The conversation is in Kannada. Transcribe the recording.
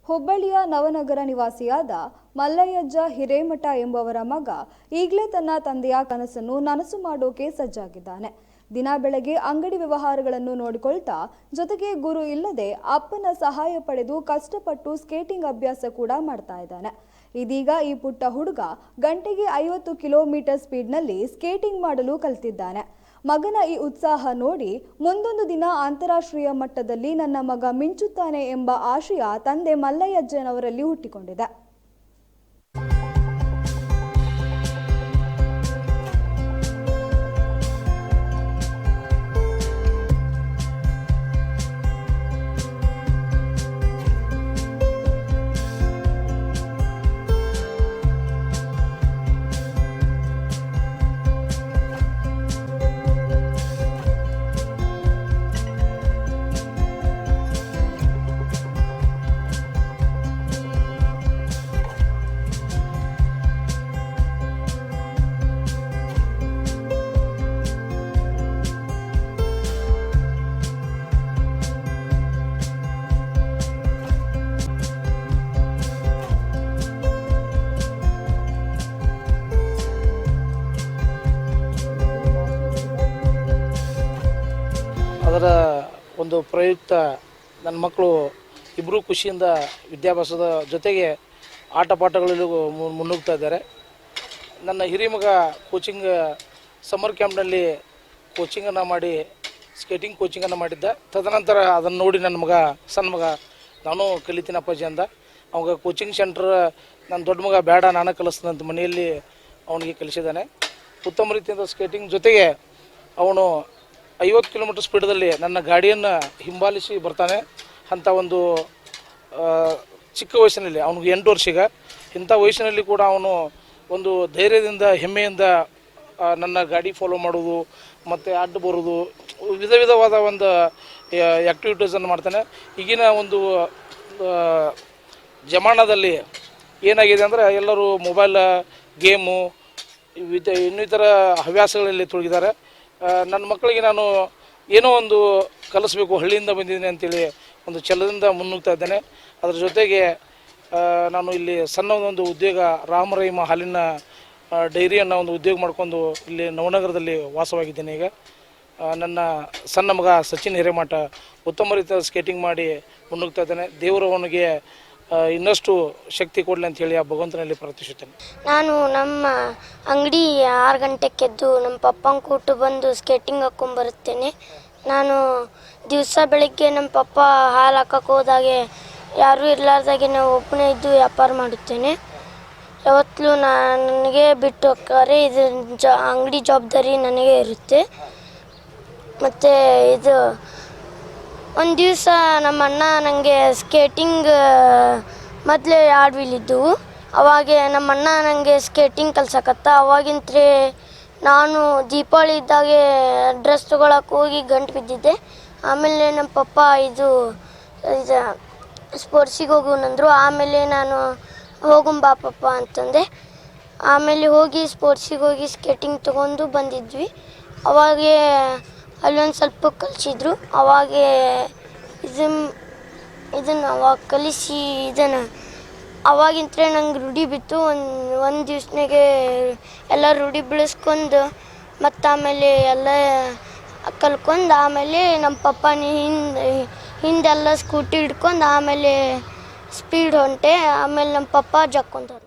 ಹುಬ್ಬಳ್ಳಿಯ ನವನಗರ ನಿವಾಸಿಯಾದ ಮಲ್ಲಯ್ಯಜ್ಜ ಹಿರೇಮಠ ಎಂಬವರ ಮಗ ಈಗಲೇ ತನ್ನ ತಂದೆಯ ಕನಸನ್ನು ನನಸು ಮಾಡೋಕೆ ಸಜ್ಜಾಗಿದ್ದಾನೆ. ದಿನ ಬೆಳಗ್ಗೆ ಅಂಗಡಿ ವ್ಯವಹಾರಗಳನ್ನು ನೋಡಿಕೊಳ್ತಾ ಜೊತೆಗೆ ಗುರು ಇಲ್ಲದೆ ಅಪ್ಪನ ಸಹಾಯ ಪಡೆದು ಕಷ್ಟಪಟ್ಟು ಸ್ಕೇಟಿಂಗ್ ಅಭ್ಯಾಸ ಕೂಡ ಮಾಡ್ತಾ ಇದ್ದಾನೆ. ಇದೀಗ ಈ ಪುಟ್ಟ ಹುಡುಗ ಗಂಟೆಗೆ 50 ಕಿಲೋಮೀಟರ್ ಸ್ಪೀಡ್ನಲ್ಲಿ ಸ್ಕೇಟಿಂಗ್ ಮಾಡಲು ಕಲಿತಿದ್ದಾನೆ. ಮಗನ ಈ ಉತ್ಸಾಹ ನೋಡಿ ಮುಂದೊಂದು ದಿನ ಅಂತಾರಾಷ್ಟ್ರೀಯ ಮಟ್ಟದಲ್ಲಿ ನನ್ನ ಮಗ ಮಿಂಚುತ್ತಾನೆ ಎಂಬ ಆಶಯ ತಂದೆ ಮಲ್ಲಯ್ಯಜ್ಜನವರಲ್ಲಿ ಹುಟ್ಟಿಕೊಂಡಿದೆ. ಅದರ ಒಂದು ಪ್ರಯುಕ್ತ ನನ್ನ ಮಕ್ಕಳು ಇಬ್ಬರೂ ಖುಷಿಯಿಂದ ವಿದ್ಯಾಭ್ಯಾಸದ ಜೊತೆಗೆ ಆಟ ಪಾಠಗಳಲ್ಲೂ ಮುನ್ನುಗ್ತಾ ಇದ್ದಾರೆ. ನನ್ನ ಹಿರಿಯ ಮಗ ಕೋಚಿಂಗ್ ಸಮ್ಮರ್ ಕ್ಯಾಂಪ್ನಲ್ಲಿ ಕೋಚಿಂಗನ್ನು ಮಾಡಿ ಸ್ಕೇಟಿಂಗ್ ಕೋಚಿಂಗನ್ನು ಮಾಡಿದ್ದ. ತದನಂತರ ಅದನ್ನು ನೋಡಿ ನನ್ನ ಸಣ್ಣ ಮಗ ನಾನು ಕಲಿತೀನಿ ಅಪ್ಪಾಜಿ ಅಂದ. ಅವಾಗ ಕೋಚಿಂಗ್ ಸೆಂಟ್ರ್ ನನ್ನ ದೊಡ್ಡ ಮಗ ಬೇಡ ನಾನು ಕಲಿಸ್ತಾನಂತ ಮನೆಯಲ್ಲಿ ಅವನಿಗೆ ಕಲಿಸಿದ್ದಾನೆ. ಉತ್ತಮ ರೀತಿಯಿಂದ ಸ್ಕೇಟಿಂಗ್ ಜೊತೆಗೆ ಅವನು 50 ಕಿಲೋಮೀಟರ್ ಸ್ಪೀಡಲ್ಲಿ ನನ್ನ ಗಾಡಿಯನ್ನು ಹಿಂಬಾಲಿಸಿ ಬರ್ತಾನೆ. ಅಂಥ ಒಂದು ಚಿಕ್ಕ ವಯಸ್ಸಿನಲ್ಲಿ ಅವನಿಗೆ 8 ವರ್ಷ. ಇಂಥ ವಯಸ್ಸಿನಲ್ಲಿ ಕೂಡ ಅವನು ಒಂದು ಧೈರ್ಯದಿಂದ ಹೆಮ್ಮೆಯಿಂದ ನನ್ನ ಗಾಡಿ ಫಾಲೋ ಮಾಡೋದು ಮತ್ತು ಅಡ್ಡ ಬರೋದು ವಿಧವಾದ ಒಂದು ಆ್ಯಕ್ಟಿವಿಟೀಸನ್ನು ಮಾಡ್ತಾನೆ. ಈಗಿನ ಒಂದು ಜಮಾನದಲ್ಲಿ ಏನಾಗಿದೆ ಅಂದರೆ ಎಲ್ಲರೂ ಮೊಬೈಲ್ ಗೇಮು ಇನ್ನಿತರ ಹವ್ಯಾಸಗಳಲ್ಲಿ ತೊಡಗಿದ್ದಾರೆ. ನನ್ನ ಮಕ್ಕಳಿಗೆ ನಾನು ಏನೋ ಒಂದು ಕಲಿಸ್ಬೇಕು, ಹಳ್ಳಿಯಿಂದ ಬಂದಿದ್ದೀನಿ ಅಂತೇಳಿ ಒಂದು ಛಲದಿಂದ ಮುನ್ನುಗ್ತಾ ಇದ್ದೇನೆ. ಅದರ ಜೊತೆಗೆ ನಾನು ಇಲ್ಲಿ ಸಣ್ಣ ಒಂದು ಉದ್ಯೋಗ ರಾಮರಹಿಮ ಹಾಲಿನ ಡೈರಿಯನ್ನು ಒಂದು ಉದ್ಯೋಗ ಮಾಡಿಕೊಂಡು ಇಲ್ಲಿ ನವನಗರದಲ್ಲಿ ವಾಸವಾಗಿದ್ದೇನೆ. ಈಗ ನನ್ನ ಸಣ್ಣ ಮಗ ಸಚಿನ್ ಹಿರೇಮಠ ಉತ್ತಮ ರೀತಿಯ ಸ್ಕೇಟಿಂಗ್ ಮಾಡಿ ಮುನ್ನುಗ್ತಾ ಇದ್ದೇನೆ. ದೇವರು ಅವನಿಗೆ ಇನ್ನಷ್ಟು ಶಕ್ತಿ ಕೊಡಲಿ ಅಂತ ಹೇಳಿ ಆ ಭಗವಂತನಲ್ಲಿ ಪ್ರಾರ್ಥಿಸುತ್ತೇನೆ. ನಾನು ನಮ್ಮ ಅಂಗಡಿ 6 ಗಂಟೆಗೆದ್ದು ನಮ್ಮ ಪಪ್ಪನ ಕೂಟು ಬಂದು ಸ್ಕೇಟಿಂಗ್ ಹಾಕ್ಕೊಂಬರುತ್ತೇನೆ. ನಾನು ದಿವಸ ಬೆಳಗ್ಗೆ ನಮ್ಮ ಪಪ್ಪ ಹಾಲು ಹಾಕಕ್ಕೆ ಹೋದಾಗೆ ಯಾರೂ ಇರಲಾರ್ದಾಗೆ ನಾವು ಒಬ್ಬನೇ ಇದ್ದು ವ್ಯಾಪಾರ ಮಾಡುತ್ತೇನೆ. ಯಾವತ್ತೂ ನನಗೆ ಬಿಟ್ಟು ಹೋಗ್ತಾರೆ. ಇದು ಅಂಗಡಿ ಜವಾಬ್ದಾರಿ ನನಗೆ ಇರುತ್ತೆ. ಮತ್ತು ಇದು ಒಂದು ದಿವಸ ನಮ್ಮ ಅಣ್ಣ ನನಗೆ ಸ್ಕೇಟಿಂಗ್ ಮೊದಲೇ 2 ವೀಲ್ ಇದ್ದವು. ಅವಾಗ ನಮ್ಮ ಅಣ್ಣ ನನಗೆ ಸ್ಕೇಟಿಂಗ್ ಕಲ್ಸಕತ್ತ. ಅವಾಗಿಂತ್ರೆ ನಾನು ದೀಪಾವಳಿ ಇದ್ದಾಗೆ ಡ್ರೆಸ್ ತೊಗೊಳಕ್ಕೆ ಹೋಗಿ ಗಂಟು ಬಿದ್ದಿದ್ದೆ. ಆಮೇಲೆ ನಮ್ಮ ಪಪ್ಪ ಇದು ಸ್ಪೋರ್ಟ್ಸಿಗೆ ಹೋಗೋಣಂದ್ರು. ಆಮೇಲೆ ನಾನು ಹೋಗುಂಬಾ ಪಪ್ಪ ಅಂತಂದೆ. ಆಮೇಲೆ ಹೋಗಿ ಸ್ಪೋರ್ಟ್ಸಿಗೆ ಹೋಗಿ ಸ್ಕೇಟಿಂಗ್ ತೊಗೊಂಡು ಬಂದಿದ್ವಿ. ಅವಾಗೇ ಅಲ್ಲೊಂದು ಸ್ವಲ್ಪ ಕಲಿಸಿದ್ರು. ಅವಾಗೇ ಇದನ್ನು ಅವಾಗ ಕಲಿಸಿ ಅವಾಗಿಂತ್ರ ನಂಗೆ ರೂಢಿ ಬಿತ್ತು. ಒಂದು ದಿವ್ಸನಾಗೆ ಎಲ್ಲ ರೂಢಿ ಬೆಳೆಸ್ಕೊಂಡು ಮತ್ತು ಆಮೇಲೆ ಎಲ್ಲ ಕಲ್ಕೊಂಡು ಆಮೇಲೆ ನಮ್ಮ ಪಪ್ಪನ ಹಿಂದೆಲ್ಲ ಸ್ಕೂಟಿ ಹಿಡ್ಕೊಂಡು ಆಮೇಲೆ ಸ್ಪೀಡ್ ಹೊಂಟೆ. ಆಮೇಲೆ ನಮ್ಮ ಪಪ್ಪ ಜಕ್ಕೊಂತಾರೆ.